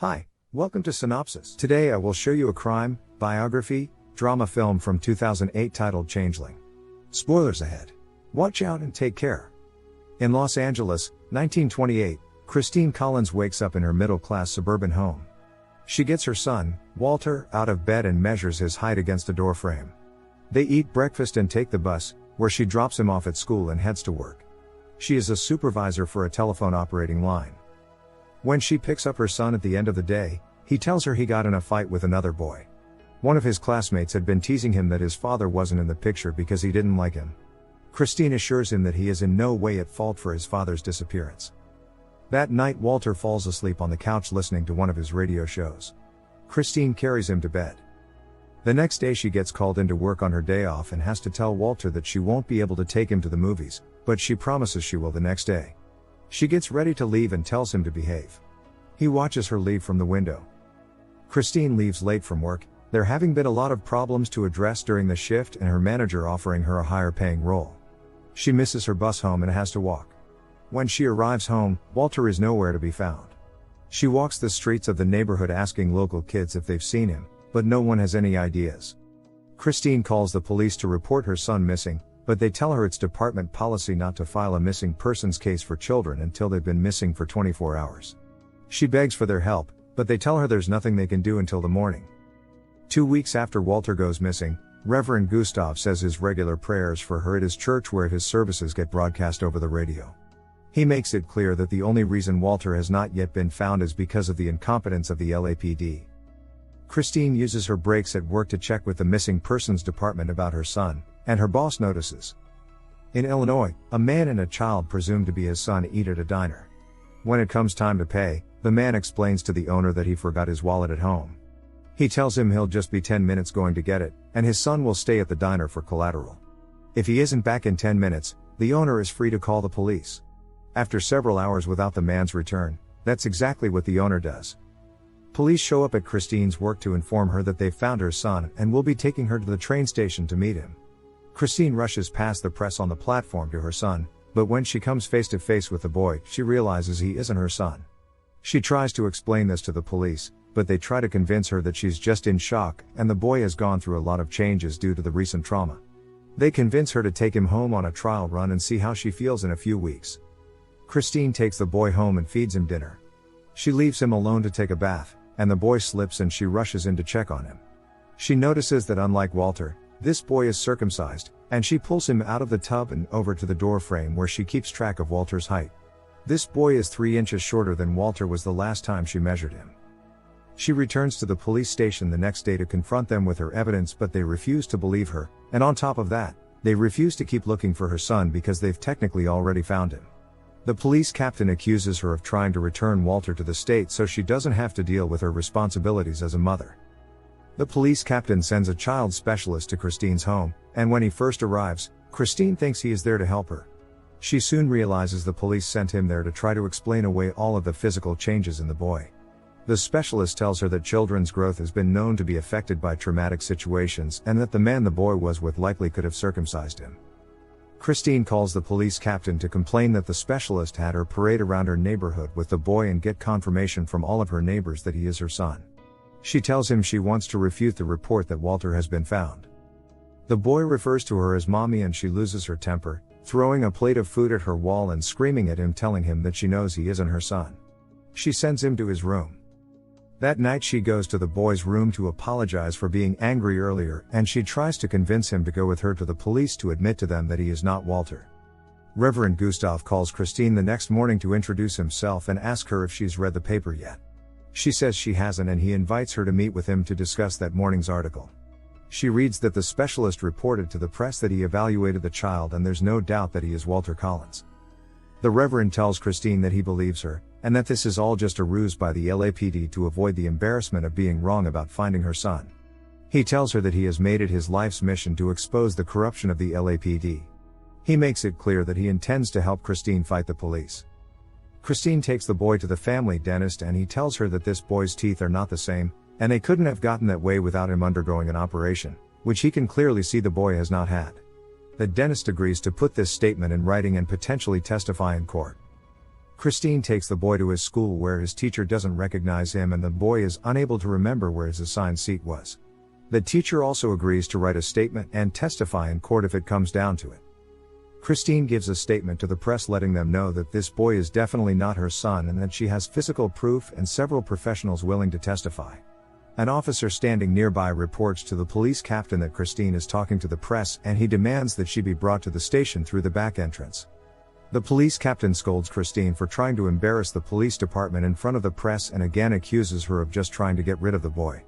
Hi, welcome to Synopsis. Today I will show you a crime, biography, drama film from 2008 titled Changeling. Spoilers ahead. Watch out and take care. In Los Angeles, 1928, Christine Collins wakes up in her middle-class suburban home. She gets her son, Walter, out of bed and measures his height against a doorframe. They eat breakfast and take the bus, where she drops him off at school and heads to work. She is a supervisor for a telephone operating line. When she picks up her son at the end of the day, he tells her he got in a fight with another boy. One of his classmates had been teasing him that his father wasn't in the picture because he didn't like him. Christine assures him that he is in no way at fault for his father's disappearance. That night Walter falls asleep on the couch listening to one of his radio shows. Christine carries him to bed. The next day she gets called into work on her day off and has to tell Walter that she won't be able to take him to the movies, but she promises she will the next day. She gets ready to leave and tells him to behave. He watches her leave from the window. Christine leaves late from work, there having been a lot of problems to address during the shift and her manager offering her a higher paying role. She misses her bus home and has to walk. When she arrives home, Walter is nowhere to be found. She walks the streets of the neighborhood asking local kids if they've seen him, but no one has any ideas. Christine calls the police to report her son missing, but they tell her it's department policy not to file a missing persons case for children until they've been missing for 24 hours. She begs for their help, but they tell her there's nothing they can do until the morning. 2 weeks after Walter goes missing, Reverend Gustav says his regular prayers for her at his church where his services get broadcast over the radio. He makes it clear that the only reason Walter has not yet been found is because of the incompetence of the LAPD. Christine uses her breaks at work to check with the missing persons department about her son, and her boss notices. In Illinois, a man and a child presumed to be his son eat at a diner. When it comes time to pay, the man explains to the owner that he forgot his wallet at home. He tells him he'll just be 10 minutes going to get it, and his son will stay at the diner for collateral. If he isn't back in 10 minutes, the owner is free to call the police. After several hours without the man's return, that's exactly what the owner does. Police show up at Christine's work to inform her that they've found her son and will be taking her to the train station to meet him. Christine rushes past the press on the platform to her son, but when she comes face to face with the boy, she realizes he isn't her son. She tries to explain this to the police, but they try to convince her that she's just in shock and the boy has gone through a lot of changes due to the recent trauma. They convince her to take him home on a trial run and see how she feels in a few weeks. Christine takes the boy home and feeds him dinner. She leaves him alone to take a bath, and the boy slips and she rushes in to check on him. She notices that unlike Walter, this boy is circumcised, and she pulls him out of the tub and over to the door frame where she keeps track of Walter's height. This boy is 3 inches shorter than Walter was the last time she measured him. She returns to the police station the next day to confront them with her evidence, but they refuse to believe her, and on top of that, they refuse to keep looking for her son because they've technically already found him. The police captain accuses her of trying to return Walter to the state so she doesn't have to deal with her responsibilities as a mother. The police captain sends a child specialist to Christine's home, and when he first arrives, Christine thinks he is there to help her. She soon realizes the police sent him there to try to explain away all of the physical changes in the boy. The specialist tells her that children's growth has been known to be affected by traumatic situations and that the man the boy was with likely could have circumcised him. Christine calls the police captain to complain that the specialist had her parade around her neighborhood with the boy and get confirmation from all of her neighbors that he is her son. She tells him she wants to refute the report that Walter has been found. The boy refers to her as mommy and she loses her temper, throwing a plate of food at her wall and screaming at him, telling him that she knows he isn't her son. She sends him to his room. That night she goes to the boy's room to apologize for being angry earlier, and she tries to convince him to go with her to the police to admit to them that he is not Walter. Reverend Gustav calls Christine the next morning to introduce himself and ask her if she's read the paper yet. She says she hasn't, and he invites her to meet with him to discuss that morning's article. She reads that the specialist reported to the press that he evaluated the child and there's no doubt that he is Walter Collins. The Reverend tells Christine that he believes her, and that this is all just a ruse by the LAPD to avoid the embarrassment of being wrong about finding her son. He tells her that he has made it his life's mission to expose the corruption of the LAPD. He makes it clear that he intends to help Christine fight the police. Christine takes the boy to the family dentist and he tells her that this boy's teeth are not the same, and they couldn't have gotten that way without him undergoing an operation, which he can clearly see the boy has not had. The dentist agrees to put this statement in writing and potentially testify in court. Christine takes the boy to his school where his teacher doesn't recognize him and the boy is unable to remember where his assigned seat was. The teacher also agrees to write a statement and testify in court if it comes down to it. Christine gives a statement to the press letting them know that this boy is definitely not her son and that she has physical proof and several professionals willing to testify. An officer standing nearby reports to the police captain that Christine is talking to the press and he demands that she be brought to the station through the back entrance. The police captain scolds Christine for trying to embarrass the police department in front of the press and again accuses her of just trying to get rid of the boy.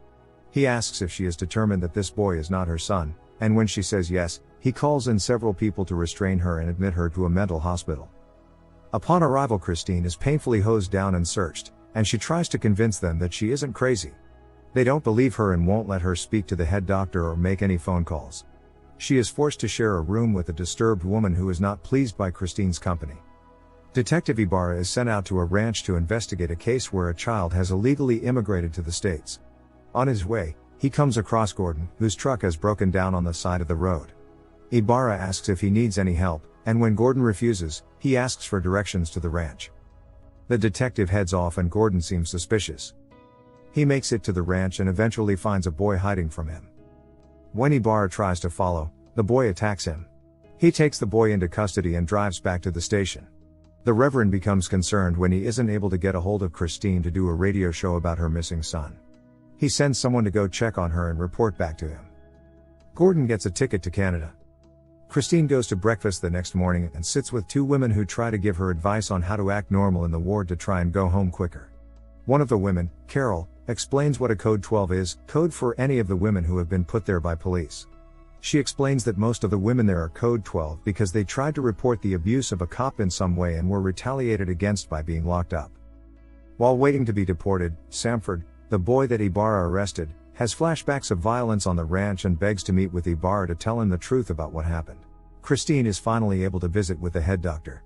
He asks if she is determined that this boy is not her son, and when she says yes, he calls in several people to restrain her and admit her to a mental hospital. Upon arrival, Christine is painfully hosed down and searched, and she tries to convince them that she isn't crazy. They don't believe her and won't let her speak to the head doctor or make any phone calls. She is forced to share a room with a disturbed woman who is not pleased by Christine's company. Detective Ibarra is sent out to a ranch to investigate a case where a child has illegally immigrated to the States. On his way, he comes across Gordon, whose truck has broken down on the side of the road. Ibarra asks if he needs any help, and when Gordon refuses, he asks for directions to the ranch. The detective heads off and Gordon seems suspicious. He makes it to the ranch and eventually finds a boy hiding from him. When Ibarra tries to follow, the boy attacks him. He takes the boy into custody and drives back to the station. The Reverend becomes concerned when he isn't able to get a hold of Christine to do a radio show about her missing son. He sends someone to go check on her and report back to him. Gordon gets a ticket to Canada. Christine goes to breakfast the next morning and sits with two women who try to give her advice on how to act normal in the ward to try and go home quicker. One of the women, Carol, explains what a Code 12 is, code for any of the women who have been put there by police. She explains that most of the women there are Code 12 because they tried to report the abuse of a cop in some way and were retaliated against by being locked up. While waiting to be deported, Samford, the boy that Ibarra arrested, has flashbacks of violence on the ranch and begs to meet with Ibarra to tell him the truth about what happened. Christine is finally able to visit with the head doctor.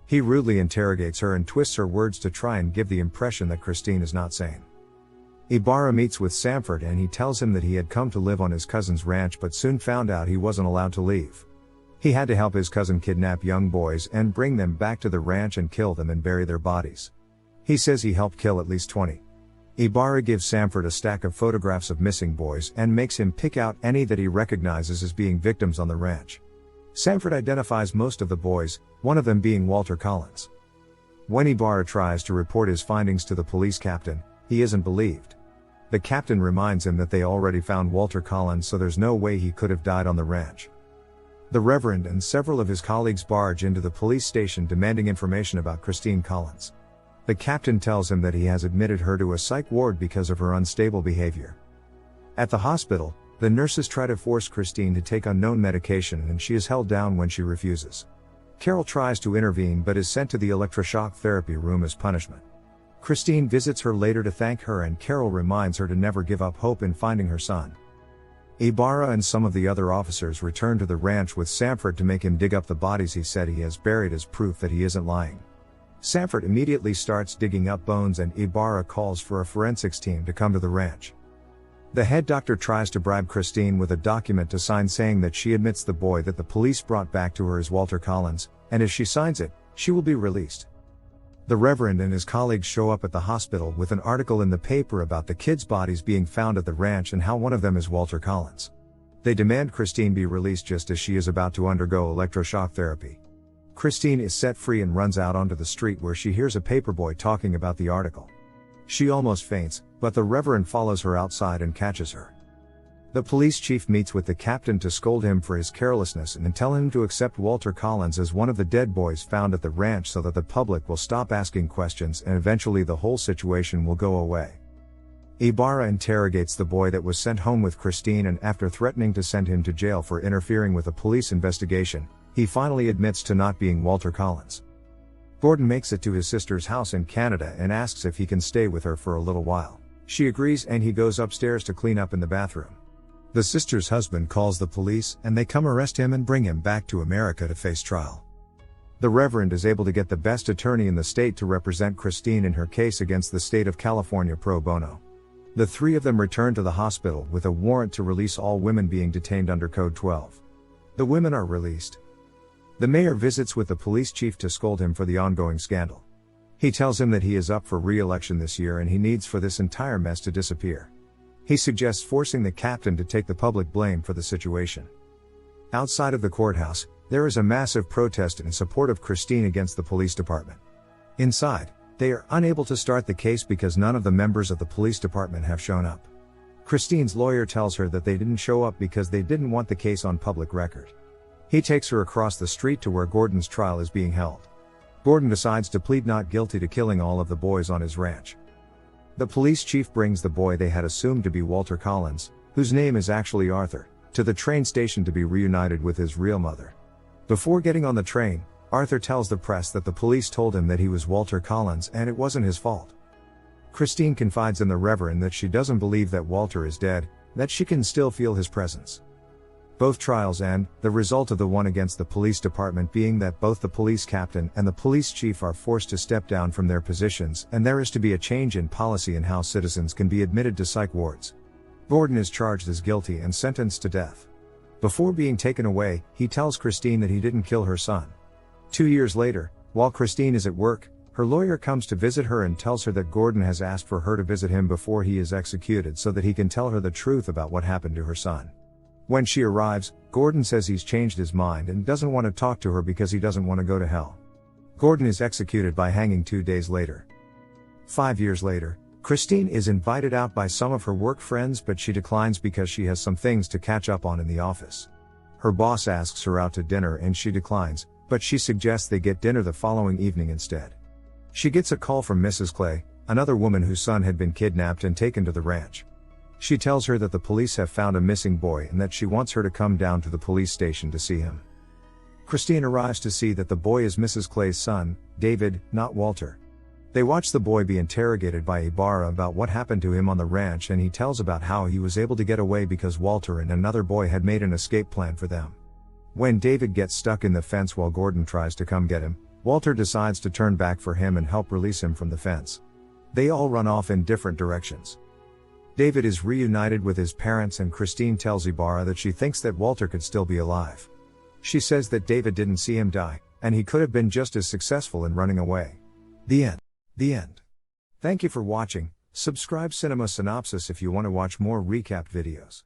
He rudely interrogates her and twists her words to try and give the impression that Christine is not sane. Ibarra meets with Samford and he tells him that he had come to live on his cousin's ranch but soon found out he wasn't allowed to leave. He had to help his cousin kidnap young boys and bring them back to the ranch and kill them and bury their bodies. He says he helped kill at least 20. Ibarra gives Samford a stack of photographs of missing boys and makes him pick out any that he recognizes as being victims on the ranch. Samford identifies most of the boys, one of them being Walter Collins. When Ibarra tries to report his findings to the police captain, he isn't believed. The captain reminds him that they already found Walter Collins, so there's no way he could have died on the ranch. The Reverend and several of his colleagues barge into the police station demanding information about Christine Collins. The captain tells him that he has admitted her to a psych ward because of her unstable behavior. At the hospital, the nurses try to force Christine to take unknown medication and she is held down when she refuses. Carol tries to intervene but is sent to the electroshock therapy room as punishment. Christine visits her later to thank her and Carol reminds her to never give up hope in finding her son. Ibarra and some of the other officers return to the ranch with Samford to make him dig up the bodies he said he has buried as proof that he isn't lying. Samford immediately starts digging up bones and Ibarra calls for a forensics team to come to the ranch. The head doctor tries to bribe Christine with a document to sign saying that she admits the boy that the police brought back to her is Walter Collins, and if she signs it, she will be released. The Reverend and his colleagues show up at the hospital with an article in the paper about the kids' bodies being found at the ranch and how one of them is Walter Collins. They demand Christine be released just as she is about to undergo electroshock therapy. Christine is set free and runs out onto the street where she hears a paperboy talking about the article. She almost faints, but the Reverend follows her outside and catches her. The police chief meets with the captain to scold him for his carelessness and tell him to accept Walter Collins as one of the dead boys found at the ranch so that the public will stop asking questions and eventually the whole situation will go away. Ibarra interrogates the boy that was sent home with Christine and after threatening to send him to jail for interfering with a police investigation, he finally admits to not being Walter Collins. Gordon makes it to his sister's house in Canada and asks if he can stay with her for a little while. She agrees and he goes upstairs to clean up in the bathroom. The sister's husband calls the police and they come arrest him and bring him back to America to face trial. The Reverend is able to get the best attorney in the state to represent Christine in her case against the state of California pro bono. The three of them return to the hospital with a warrant to release all women being detained under Code 12. The women are released. The mayor visits with the police chief to scold him for the ongoing scandal. He tells him that he is up for re-election this year and he needs for this entire mess to disappear. He suggests forcing the captain to take the public blame for the situation. Outside of the courthouse, there is a massive protest in support of Christine against the police department. Inside, they are unable to start the case because none of the members of the police department have shown up. Christine's lawyer tells her that they didn't show up because they didn't want the case on public record. He takes her across the street to where Gordon's trial is being held. Gordon decides to plead not guilty to killing all of the boys on his ranch. The police chief brings the boy they had assumed to be Walter Collins, whose name is actually Arthur, to the train station to be reunited with his real mother. Before getting on the train, Arthur tells the press that the police told him that he was Walter Collins and it wasn't his fault. Christine confides in the Reverend that she doesn't believe that Walter is dead, that she can still feel his presence. Both trials end, the result of the one against the police department being that both the police captain and the police chief are forced to step down from their positions, and there is to be a change in policy in how citizens can be admitted to psych wards. Gordon is charged as guilty and sentenced to death. Before being taken away, he tells Christine that he didn't kill her son. 2 years later, while Christine is at work, her lawyer comes to visit her and tells her that Gordon has asked for her to visit him before he is executed so that he can tell her the truth about what happened to her son. When she arrives, Gordon says he's changed his mind and doesn't want to talk to her because he doesn't want to go to hell. Gordon is executed by hanging 2 days later. 5 years later, Christine is invited out by some of her work friends, but she declines because she has some things to catch up on in the office. Her boss asks her out to dinner and she declines, but she suggests they get dinner the following evening instead. She gets a call from Mrs. Clay, another woman whose son had been kidnapped and taken to the ranch. She tells her that the police have found a missing boy and that she wants her to come down to the police station to see him. Christine arrives to see that the boy is Mrs. Clay's son, David, not Walter. They watch the boy be interrogated by Ibarra about what happened to him on the ranch, and he tells about how he was able to get away because Walter and another boy had made an escape plan for them. When David gets stuck in the fence while Gordon tries to come get him, Walter decides to turn back for him and help release him from the fence. They all run off in different directions. David is reunited with his parents and Christine tells Ibarra that she thinks that Walter could still be alive. She says that David didn't see him die, and he could have been just as successful in running away. The end. The end. Thank you for watching. Subscribe Cinema Synopsis if you want to watch more recap videos.